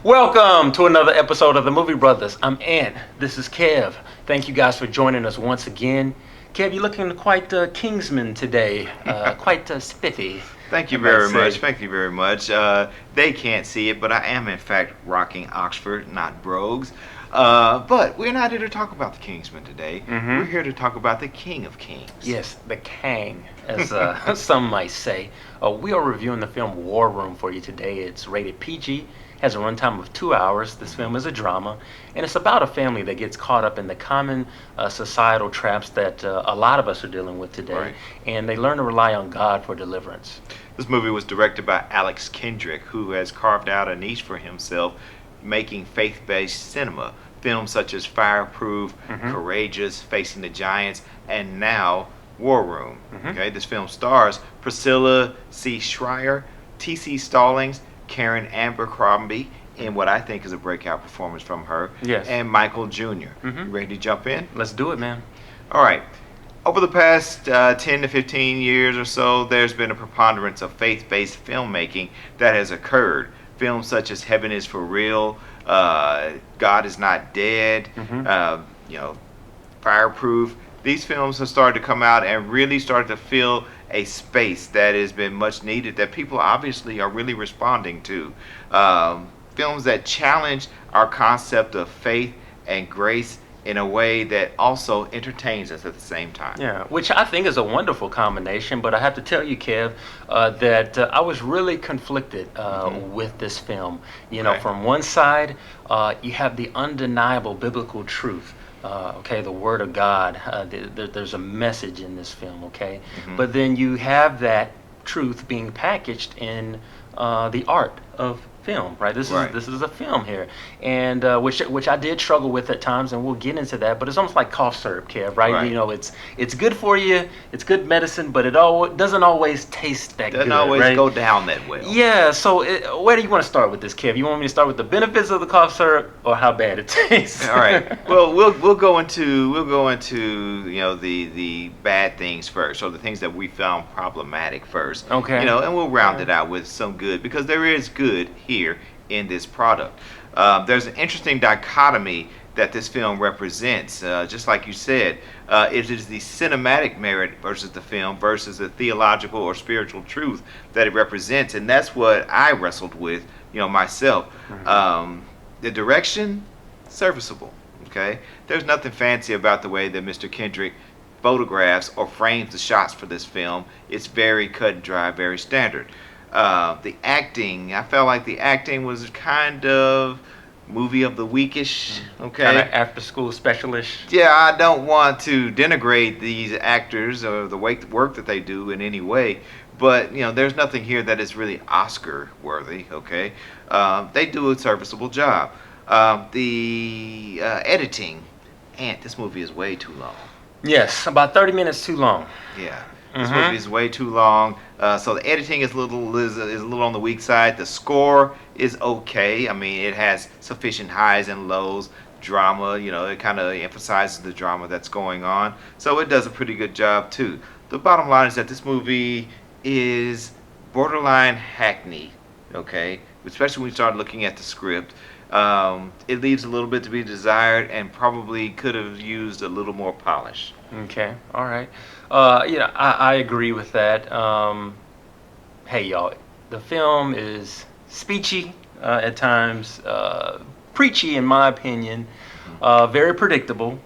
Welcome to another episode of the Movie Brothers. I'm Ant. This is Kev. Thank you guys for joining us once again. Kev, you're looking quite Kingsman today. Quite spiffy. Thank you very much. Thank you very much. They can't see it, but I am in fact rocking Oxford, not brogues. But we're not here to talk about the Kingsman today. We're here to talk about the King of Kings. Yes, the Kang, as some might say. We are reviewing the film War Room for you today. It's rated PG. Has a runtime of 2 hours. This film is a drama, and it's about a family that gets caught up in the common societal traps that a lot of us are dealing with today, Right. and they learn to rely on God for deliverance. This movie was directed by Alex Kendrick, who has carved out a niche for himself making faith-based cinema. Films such as Fireproof, Courageous, Facing the Giants, and now War Room. Okay, this film stars Priscilla C. Shirer, T.C. Stallings, Karen Abercrombie in what I think is a breakout performance from her, Yes. and Michael Jr. You ready to jump in? Let's do it, man. All right. Over the past 10 to 15 years or so, there's been a preponderance of faith-based filmmaking that has occurred. Films such as Heaven is for Real, God is Not Dead, Fireproof. These films have started to come out and really started to fill a space that has been much needed, that people obviously are really responding to. Films that challenge our concept of faith and grace in a way that also entertains us at the same time. Yeah, which I think is a wonderful combination, but I have to tell you, Kev, that I was really conflicted with this film. You know, Okay. from one side, you have the undeniable biblical truth. The Word of God. There's a message in this film, okay? But then you have that truth being packaged in the art of film, right? This is a film here, and which I did struggle with at times, and we'll get into that. But it's almost like cough syrup, Kev, right? You know, it's good for you, it's good medicine, but it doesn't always taste that good. Doesn't always right? go down that well. Yeah. So where do you want to start with this, Kev? You want me to start with the benefits of the cough syrup or how bad it tastes? All right. Well, we'll go into the bad things first, or the things that we found problematic first. Okay. And we'll round it out with some good, because there is good here in this product. There's an interesting dichotomy that this film represents. Just like you said, it is the cinematic merit versus the film versus the theological or spiritual truth that it represents, and that's what I wrestled with, myself. The direction, serviceable. Okay, there's nothing fancy about the way that Mr. Kendrick photographs or frames the shots for this film. It's very cut and dry, very standard. The acting, I felt like the acting was kind of movie of the weekish. Okay, Kind of after school specialish. Yeah, I don't want to denigrate these actors or the work that they do in any way, but there's nothing here that is really Oscar worthy. Okay, they do a serviceable job. The editing, and this movie is way too long. Yes, about 30 minutes too long. Yeah, this movie is way too long. So the editing is a little on the weak side. The score is okay. I mean, it has sufficient highs and lows. Drama, it kind of emphasizes the drama that's going on. So it does a pretty good job too. The bottom line is that this movie is borderline hackney. Okay, especially when we start looking at the script. It leaves a little bit to be desired, and probably could have used a little more polish. Okay, all right. I agree with that. Hey, y'all, the film is speechy at times, preachy in my opinion, very predictable.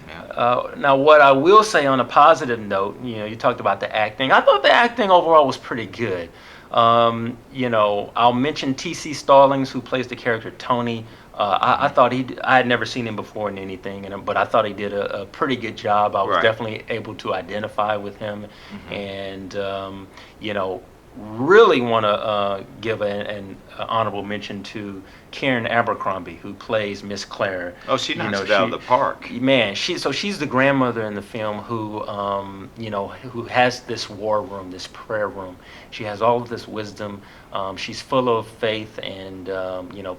Yeah. Now, what I will say on a positive note, you talked about the acting. I thought the acting overall was pretty good. I'll mention T.C. Stallings, who plays the character Tony. I thought I had never seen him before in anything, but I thought he did a pretty good job. I was definitely able to identify with him, and really want to give an honorable mention to Karen Abercrombie, who plays Miss Claire. Oh, she knocks it out of the park. Man, she's the grandmother in the film who who has this war room, this prayer room. She has all of this wisdom. She's full of faith, and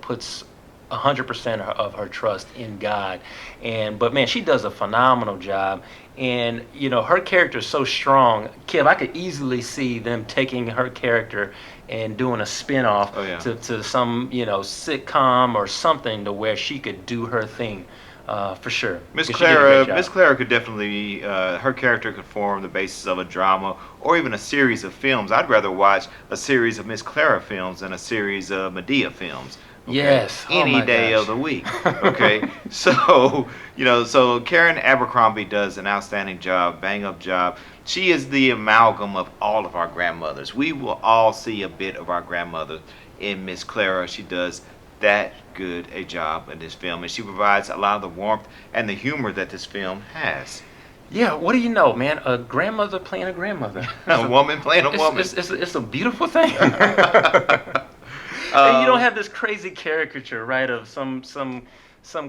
puts 100% of her trust in God. But man, she does a phenomenal job. And her character is so strong. Kev, I could easily see them taking her character and doing a spin-off Oh yeah. to some sitcom or something to where she could do her thing, for sure. Miss 'Cause she did a great Clara, job. Miss Clara could definitely, her character could form the basis of a drama or even a series of films. I'd rather watch a series of Miss Clara films than a series of Medea films. Okay, Yes. Oh any my day gosh. of the week. Okay, so so Karen Abercrombie does an outstanding job, bang up job. She is the amalgam of all of our grandmothers. We will all see a bit of our grandmother in Miss Clara. She does that good a job in this film, and she provides a lot of the warmth and the humor that this film has. Yeah, what do you know, man? A grandmother playing a grandmother. A woman playing a woman. It's a beautiful thing. And you don't Um, have this crazy caricature, right, of some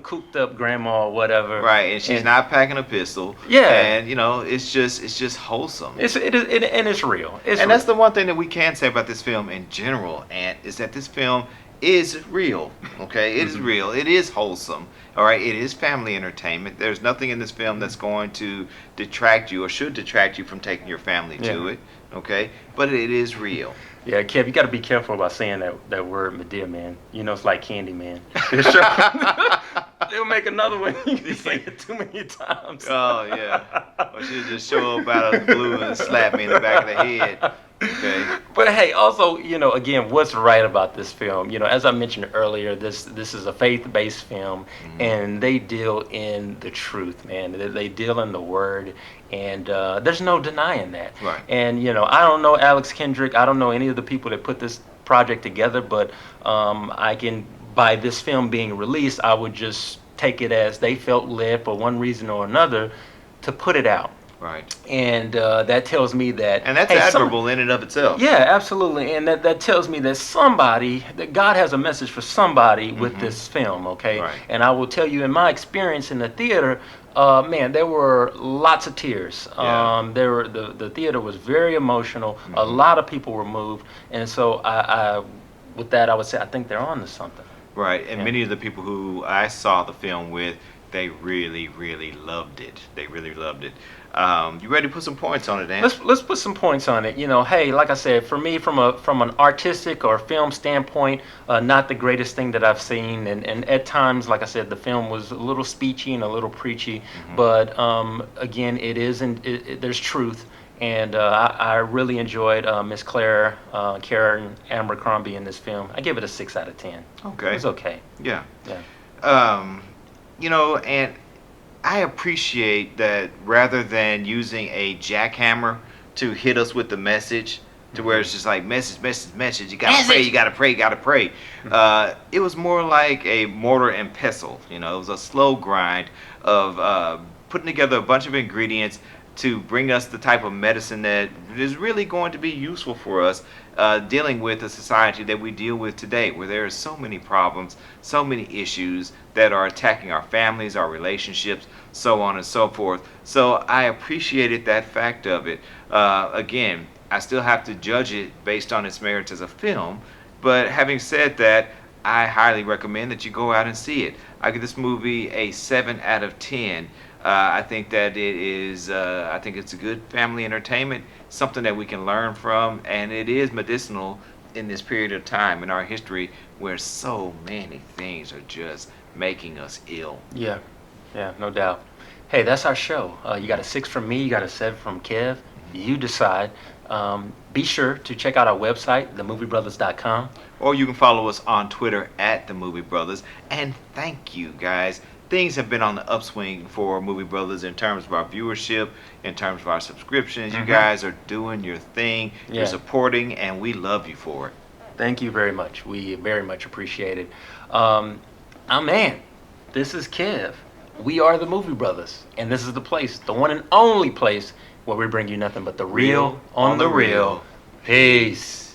cooped up grandma or whatever. right, and she's not packing a pistol. Yeah. And it's just wholesome. And it's real. It's And real. that's the one thing that we can say about this film in general, and is that this film is real. Okay, it is real. It is wholesome. All right, it is family entertainment. There's nothing in this film that's going to detract you or should detract you from taking your family to Yeah. it. Okay, but it is real. Yeah, Kev, you got to be careful about saying that word Medea, man. It's like Candy Man. They'll make another one. You can say it too many times. Oh yeah, or she'll just show up out of the blue and slap me in the back of the head. Okay. But hey, also, again, what's right about this film? As I mentioned earlier, this is a faith-based film, and they deal in the truth, man. They deal in the word, and there's no denying that. Right. And I don't know Alex Kendrick. I don't know any of the people that put this project together, but by this film being released, I would just take it as they felt led for one reason or another to put it out. Right. And that tells me that, And that's hey, admirable in and of itself. yeah, absolutely. And that tells me that God has a message for somebody with this film, okay? Right. And I will tell you, in my experience in the theater, man, there were lots of tears. Yeah. The theater was very emotional. A lot of people were moved. And so with that, I would say I think they're on to something. Right, and Yeah. many of the people who I saw the film with, they really, really loved it. They really loved it. You ready to put some points on it, Dan? Let's put some points on it. Hey, like I said, for me, from an artistic or film standpoint, not the greatest thing that I've seen, and at times, like I said, the film was a little speechy and a little preachy. But again, there's truth, and I really enjoyed Miss Karen Abercrombie in this film. I give it a 6 out of 10. Okay. It was okay. Yeah. Yeah. And I appreciate that rather than using a jackhammer to hit us with the message, to where it's just like message, you gotta pray, you gotta pray, you gotta pray. It was more like a mortar and pestle. It was a slow grind of putting together a bunch of ingredients to bring us the type of medicine that is really going to be useful for us dealing with the society that we deal with today, where there are so many problems, so many issues that are attacking our families, our relationships, so on and so forth. So I appreciated that fact of it. Again, I still have to judge it based on its merits as a film, but having said that, I highly recommend that you go out and see it. I give this movie a 7 out of 10. I think that it is. I think it's a good family entertainment, something that we can learn from, and it is medicinal in this period of time in our history where so many things are just making us ill. Yeah, no doubt. Hey, that's our show. You got a 6 from me, you got a 7 from Kev. You decide. Be sure to check out our website, themoviebrothers.com. Or you can follow us on Twitter at The Movie Brothers. And thank you, guys. Things have been on the upswing for Movie Brothers in terms of our viewership, in terms of our subscriptions. You guys are doing your thing. Yeah. You're supporting, and we love you for it. Thank you very much. We very much appreciate it. Man, this is Kev. We are the Movie Brothers, and this is the place, the one and only place where we bring you nothing but the real on the real. Peace.